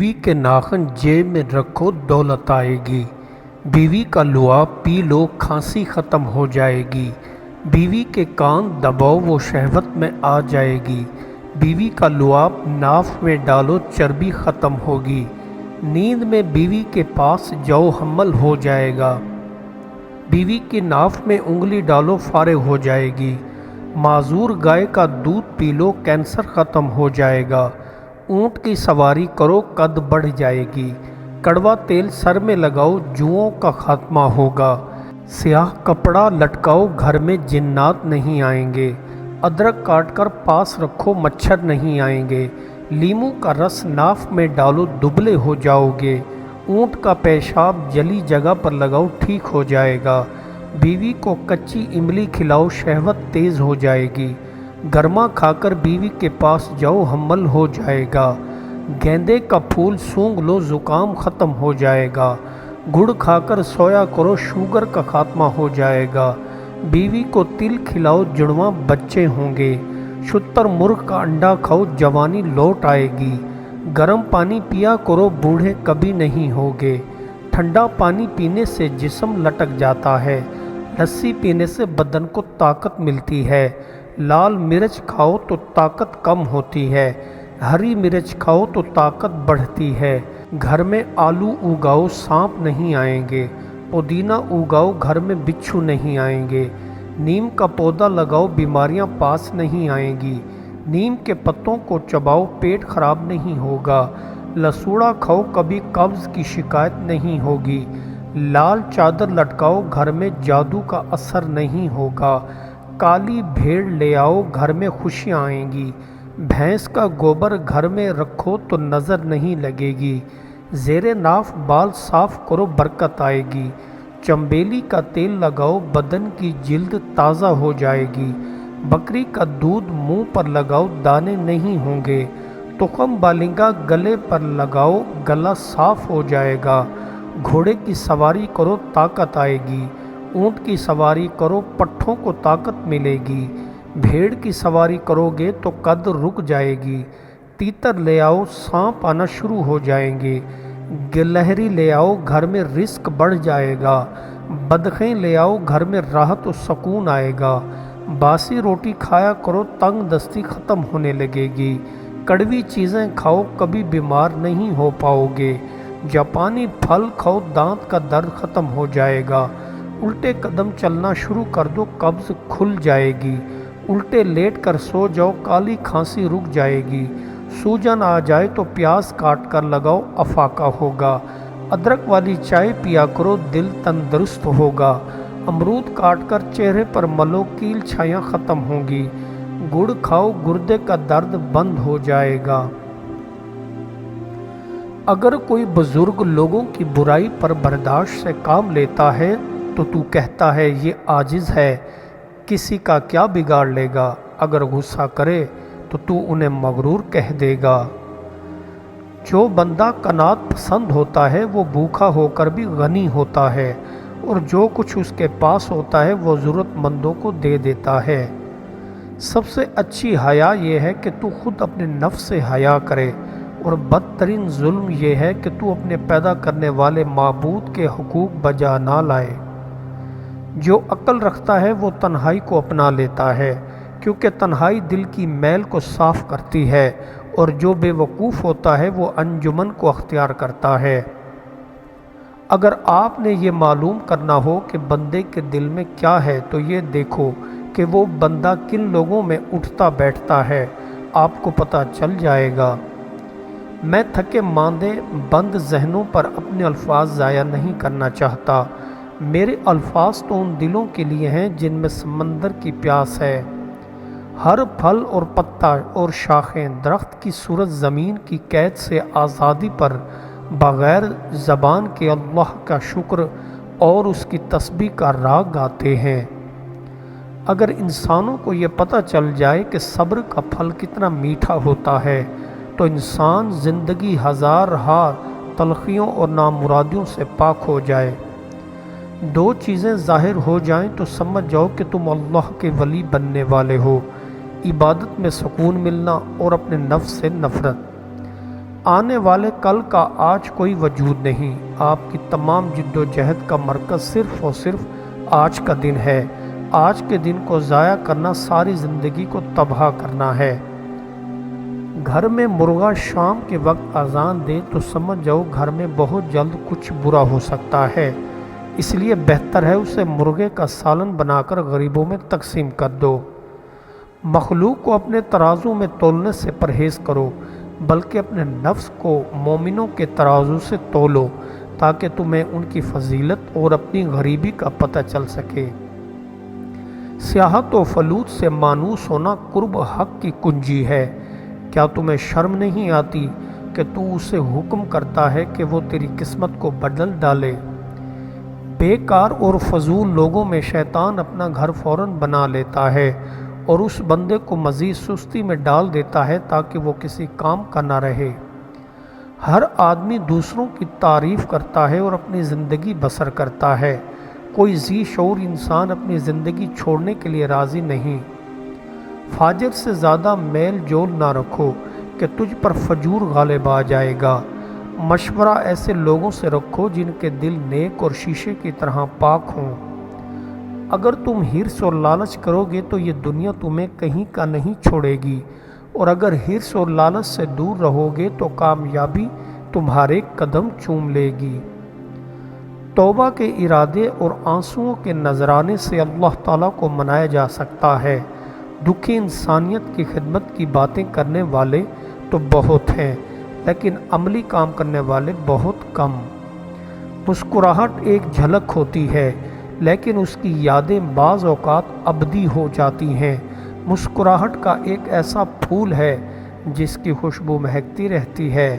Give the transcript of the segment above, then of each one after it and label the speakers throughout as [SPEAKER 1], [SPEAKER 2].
[SPEAKER 1] بیوی کے ناخن جیب میں رکھو دولت آئے گی، بیوی کا لعاب پی لو کھانسی ختم ہو جائے گی، بیوی کے کان دباؤ وہ شہوت میں آ جائے گی، بیوی کا لعاب ناف میں ڈالو چربی ختم ہوگی، نیند میں بیوی کے پاس جاؤ حمل ہو جائے گا، بیوی کی ناف میں انگلی ڈالو فارغ ہو جائے گی، معذور گائے کا دودھ پی لو کینسر ختم ہو جائے گا، اونٹ کی سواری کرو قد بڑھ جائے گی، کڑوا تیل سر میں لگاؤ جوؤں کا خاتمہ ہوگا، سیاہ کپڑا لٹکاؤ گھر میں جنات نہیں آئیں گے، ادرک کاٹ کر پاس رکھو مچھر نہیں آئیں گے، لیموں کا رس ناف میں ڈالو دبلے ہو جاؤ گے، اونٹ کا پیشاب جلی جگہ پر لگاؤ ٹھیک ہو جائے گا، بیوی کو کچی املی کھلاؤ شہوت تیز ہو جائے گی، گرما کھا کر بیوی کے پاس جاؤ حمل ہو جائے گا، گیندے کا پھول سونگھ لو زکام ختم ہو جائے گا، گڑ کھا کر سویا کرو شوگر کا خاتمہ ہو جائے گا، بیوی کو تل کھلاؤ جڑواں بچے ہوں گے، شتر مرغ کا انڈا کھاؤ جوانی لوٹ آئے گی، گرم پانی پیا کرو بوڑھے کبھی نہیں ہوگے، ٹھنڈا پانی پینے سے جسم لٹک جاتا ہے، لسی پینے سے بدن کو طاقت ملتی ہے، لال مرچ کھاؤ تو طاقت کم ہوتی ہے، ہری مرچ کھاؤ تو طاقت بڑھتی ہے، گھر میں آلو اگاؤ سانپ نہیں آئیں گے، پودینہ اگاؤ گھر میں بچھو نہیں آئیں گے، نیم کا پودا لگاؤ بیماریاں پاس نہیں آئیں گی، نیم کے پتوں کو چباؤ پیٹ خراب نہیں ہوگا، لسوڑا کھاؤ کبھی قبض کی شکایت نہیں ہوگی، لال چادر لٹکاؤ گھر میں جادو کا اثر نہیں ہوگا، کالی بھیڑ لے آؤ گھر میں خوشیاں آئیں گی، بھینس کا گوبر گھر میں رکھو تو نظر نہیں لگے گی، زیر ناف بال صاف کرو برکت آئے گی، چنبیلی کا تیل لگاؤ بدن کی جلد تازہ ہو جائے گی، بکری کا دودھ منہ پر لگاؤ دانے نہیں ہوں گے، تخم بالنگا گلے پر لگاؤ گلا صاف ہو جائے گا، گھوڑے کی سواری کرو طاقت آئے گی، اونٹ کی سواری کرو پٹھوں کو طاقت ملے گی، بھیڑ کی سواری کرو گے تو قد رک جائے گی، تیتر لے آؤ سانپ آنا شروع ہو جائیں گے، گلہری لے آؤ گھر میں رزق بڑھ جائے گا، بدخیں لے آؤ گھر میں راحت و سکون آئے گا، باسی روٹی کھایا کرو تنگ دستی ختم ہونے لگے گی، کڑوی چیزیں کھاؤ کبھی بیمار نہیں ہو پاؤ گے، جاپانی پھل کھاؤ دانت کا درد ختم ہو جائے گا، الٹے قدم چلنا شروع کر دو قبض کھل جائے گی، الٹے لیٹ کر سو جاؤ کالی کھانسی رک جائے گی، سوجن آ جائے تو پیاز کاٹ کر لگاؤ افاقہ ہوگا، ادرک والی چائے پیا کرو دل تندرست ہوگا، امرود کاٹ کر چہرے پر ملو کیل چھایاں ختم ہوں گی، گڑ کھاؤ گردے کا درد بند ہو جائے گا۔ اگر کوئی بزرگ لوگوں کی برائی پر برداشت سے کام لیتا ہے تو تو کہتا ہے یہ عاجز ہے، کسی کا کیا بگاڑ لے گا، اگر غصہ کرے تو انہیں مغرور کہہ دے گا۔ جو بندہ قناعت پسند ہوتا ہے وہ بھوکا ہو کر بھی غنی ہوتا ہے، اور جو کچھ اس کے پاس ہوتا ہے وہ ضرورت مندوں کو دے دیتا ہے۔ سب سے اچھی حیا یہ ہے کہ تو خود اپنے نفس سے حیا کرے، اور بدترین ظلم یہ ہے کہ تو اپنے پیدا کرنے والے معبود کے حقوق بجا نہ لائے۔ جو عقل رکھتا ہے وہ تنہائی کو اپنا لیتا ہے، کیونکہ تنہائی دل کی میل کو صاف کرتی ہے، اور جو بے وقوف ہوتا ہے وہ انجمن کو اختیار کرتا ہے۔ اگر آپ نے یہ معلوم کرنا ہو کہ بندے کے دل میں کیا ہے تو یہ دیکھو کہ وہ بندہ کن لوگوں میں اٹھتا بیٹھتا ہے، آپ کو پتہ چل جائے گا۔ میں تھکے ماندے بند ذہنوں پر اپنے الفاظ ضائع نہیں کرنا چاہتا، میرے الفاظ تو ان دلوں کے لیے ہیں جن میں سمندر کی پیاس ہے۔ ہر پھل اور پتا اور شاخیں درخت کی صورت زمین کی قید سے آزادی پر بغیر زبان کے اللہ کا شکر اور اس کی تسبیح کا راگ گاتے ہیں۔ اگر انسانوں کو یہ پتہ چل جائے کہ صبر کا پھل کتنا میٹھا ہوتا ہے تو انسان زندگی ہزارہا تلخیوں اور نامرادیوں سے پاک ہو جائے۔ دو چیزیں ظاہر ہو جائیں تو سمجھ جاؤ کہ تم اللہ کے ولی بننے والے ہو، عبادت میں سکون ملنا اور اپنے نفس سے نفرت۔ آنے والے کل کا آج کوئی وجود نہیں۔ آپ کی تمام جد و جہد کا مرکز صرف اور صرف آج کا دن ہے۔ آج کے دن کو ضائع کرنا ساری زندگی کو تباہ کرنا ہے۔ گھر میں مرغا شام کے وقت اذان دے تو سمجھ جاؤ گھر میں بہت جلد کچھ برا ہو سکتا ہے، اس لیے بہتر ہے اسے مرغے کا سالن بنا کر غریبوں میں تقسیم کر دو۔ مخلوق کو اپنے ترازو میں تولنے سے پرہیز کرو، بلکہ اپنے نفس کو مومنوں کے ترازو سے تولو تاکہ تمہیں ان کی فضیلت اور اپنی غریبی کا پتہ چل سکے۔ سیاحت و فلوت سے مانوس ہونا قرب حق کی کنجی ہے۔ کیا تمہیں شرم نہیں آتی کہ تو اسے حکم کرتا ہے کہ وہ تیری قسمت کو بدل ڈالے؟ بیکار اور فضول لوگوں میں شیطان اپنا گھر فوراً بنا لیتا ہے اور اس بندے کو مزید سستی میں ڈال دیتا ہے تاکہ وہ کسی کام کا نہ رہے۔ ہر آدمی دوسروں کی تعریف کرتا ہے اور اپنی زندگی بسر کرتا ہے، کوئی ذی شعور انسان اپنی زندگی چھوڑنے کے لیے راضی نہیں۔ فاجر سے زیادہ میل جول نہ رکھو کہ تجھ پر فجور غالب آ جائے گا۔ مشورہ ایسے لوگوں سے رکھو جن کے دل نیک اور شیشے کی طرح پاک ہوں۔ اگر تم حرص اور لالچ کرو گے تو یہ دنیا تمہیں کہیں کا نہیں چھوڑے گی، اور اگر حرص اور لالچ سے دور رہو گے تو کامیابی تمہارے قدم چوم لے گی۔ توبہ کے ارادے اور آنسوؤں کے نذرانے سے اللہ تعالیٰ کو منایا جا سکتا ہے۔ دکھی انسانیت کی خدمت کی باتیں کرنے والے تو بہت ہیں، لیکن عملی کام کرنے والے بہت کم۔ مسکراہٹ ایک جھلک ہوتی ہے، لیکن اس کی یادیں بعض اوقات ابدی ہو جاتی ہیں۔ مسکراہٹ کا ایک ایسا پھول ہے جس کی خوشبو مہکتی رہتی ہے۔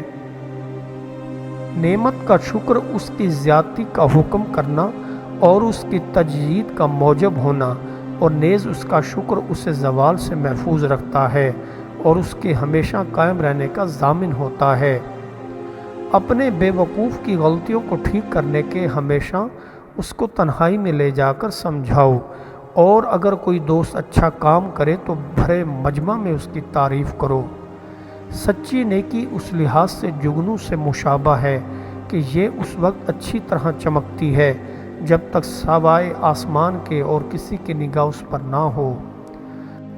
[SPEAKER 1] نعمت کا شکر اس کی زیادتی کا حکم کرنا اور اس کی تجدید کا موجب ہونا، اور نیز اس کا شکر اسے زوال سے محفوظ رکھتا ہے اور اس کے ہمیشہ قائم رہنے کا ضامن ہوتا ہے۔ اپنے بے وقوف کی غلطیوں کو ٹھیک کرنے کے ہمیشہ اس کو تنہائی میں لے جا کر سمجھاؤ، اور اگر کوئی دوست اچھا کام کرے تو بھرے مجمع میں اس کی تعریف کرو۔ سچی نیکی اس لحاظ سے جگنو سے مشابہ ہے کہ یہ اس وقت اچھی طرح چمکتی ہے جب تک سوائے آسمان کے اور کسی کی نگاہ اس پر نہ ہو۔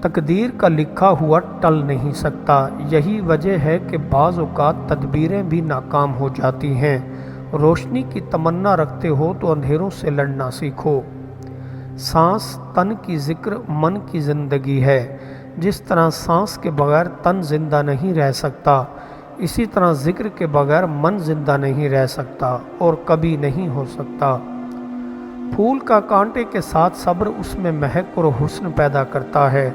[SPEAKER 1] تقدیر کا لکھا ہوا ٹل نہیں سکتا، یہی وجہ ہے کہ بعض اوقات تدبیریں بھی ناکام ہو جاتی ہیں۔ روشنی کی تمنا رکھتے ہو تو اندھیروں سے لڑنا سیکھو۔ سانس تن کی ذکر من کی زندگی ہے۔ جس طرح سانس کے بغیر تن زندہ نہیں رہ سکتا، اسی طرح ذکر کے بغیر من زندہ نہیں رہ سکتا اور کبھی نہیں ہو سکتا۔ پھول کا کانٹے کے ساتھ صبر اس میں مہک اور حسن پیدا کرتا ہے۔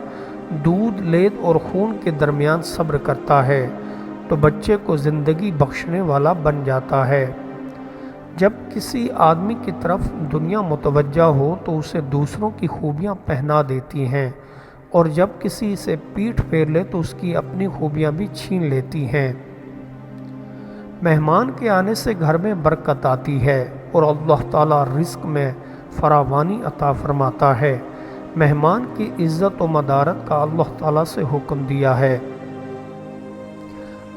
[SPEAKER 1] دودھ لید اور خون کے درمیان صبر کرتا ہے تو بچے کو زندگی بخشنے والا بن جاتا ہے۔ جب کسی آدمی کی طرف دنیا متوجہ ہو تو اسے دوسروں کی خوبیاں پہنا دیتی ہیں، اور جب کسی سے پیٹھ پھیر لے تو اس کی اپنی خوبیاں بھی چھین لیتی ہیں۔ مہمان کے آنے سے گھر میں برکت آتی ہے اور اللہ تعالیٰ رزق میں فراوانی عطا فرماتا ہے۔ مہمان کی عزت و مدارت کا اللہ تعالیٰ سے حکم دیا ہے۔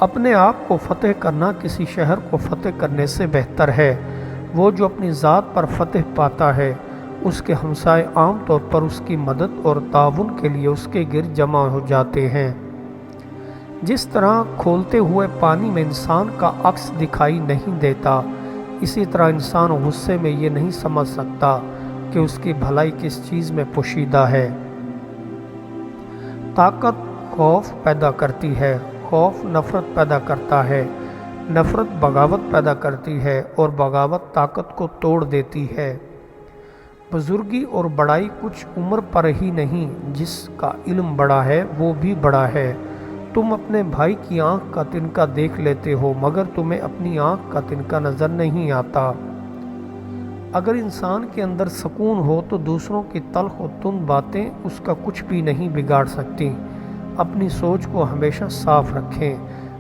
[SPEAKER 1] اپنے آپ کو فتح کرنا کسی شہر کو فتح کرنے سے بہتر ہے۔ وہ جو اپنی ذات پر فتح پاتا ہے، اس کے ہمسائے عام طور پر اس کی مدد اور تعاون کے لیے اس کے گرد جمع ہو جاتے ہیں۔ جس طرح کھولتے ہوئے پانی میں انسان کا عکس دکھائی نہیں دیتا، اسی طرح انسان غصے میں یہ نہیں سمجھ سکتا کہ اس کی بھلائی کس چیز میں پوشیدہ ہے۔ طاقت خوف پیدا کرتی ہے، خوف نفرت پیدا کرتا ہے، نفرت بغاوت پیدا کرتی ہے اور بغاوت طاقت کو توڑ دیتی ہے۔ بزرگی اور بڑائی کچھ عمر پر ہی نہیں، جس کا علم بڑا ہے وہ بھی بڑا ہے۔ تم اپنے بھائی کی آنکھ کا تنکا دیکھ لیتے ہو مگر تمہیں اپنی آنکھ کا تنکا نظر نہیں آتا۔ اگر انسان کے اندر سکون ہو تو دوسروں کی تلخ و تند باتیں اس کا کچھ بھی نہیں بگاڑ سکتی۔ اپنی سوچ کو ہمیشہ صاف رکھیں،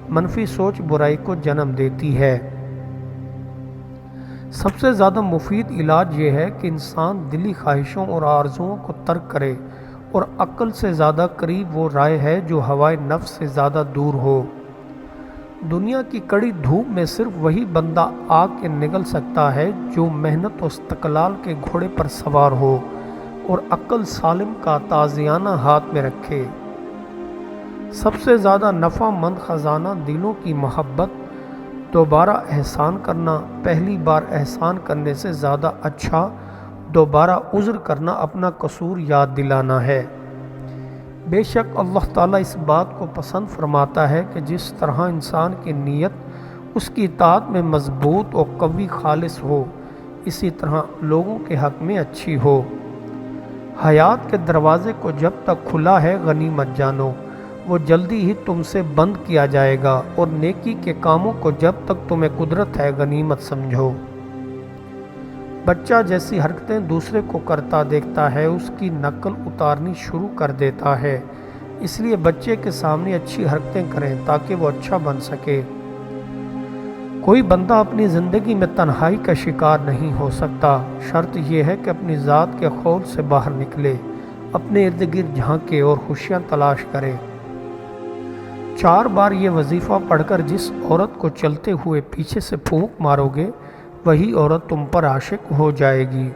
[SPEAKER 1] منفی سوچ برائی کو جنم دیتی ہے۔ سب سے زیادہ مفید علاج یہ ہے کہ انسان دلی خواہشوں اور آرزوؤں کو ترک کرے، اور عقل سے زیادہ قریب وہ رائے ہے جو ہوائے نفس سے زیادہ دور ہو۔ دنیا کی کڑی دھوپ میں صرف وہی بندہ آگ کے نگل سکتا ہے جو محنت و استقلال کے گھوڑے پر سوار ہو اور عقل سالم کا تازیانہ ہاتھ میں رکھے۔ سب سے زیادہ نفع مند خزانہ دلوں کی محبت، دوبارہ احسان کرنا پہلی بار احسان کرنے سے زیادہ اچھا دوبارہ عذر کرنا اپنا قصور یاد دلانا ہے۔ بے شک اللہ تعالیٰ اس بات کو پسند فرماتا ہے کہ جس طرح انسان کی نیت اس کی اطاعت میں مضبوط اور قوی خالص ہو، اسی طرح لوگوں کے حق میں اچھی ہو۔ حیات کے دروازے کو جب تک کھلا ہے غنیمت جانو، وہ جلدی ہی تم سے بند کیا جائے گا، اور نیکی کے کاموں کو جب تک تمہیں قدرت ہے غنیمت سمجھو۔ بچہ جیسی حرکتیں دوسرے کو کرتا دیکھتا ہے اس کی نقل اتارنی شروع کر دیتا ہے، اس لیے بچے کے سامنے اچھی حرکتیں کریں تاکہ وہ اچھا بن سکے۔ کوئی بندہ اپنی زندگی میں تنہائی کا شکار نہیں ہو سکتا، شرط یہ ہے کہ اپنی ذات کے خول سے باہر نکلے، اپنے ارد گرد جھانکے اور خوشیاں تلاش کرے۔ 4 بار یہ وظیفہ پڑھ کر جس عورت کو چلتے ہوئے پیچھے سے پھونک مارو گے، وہی عورت تم پر عاشق ہو جائے گی۔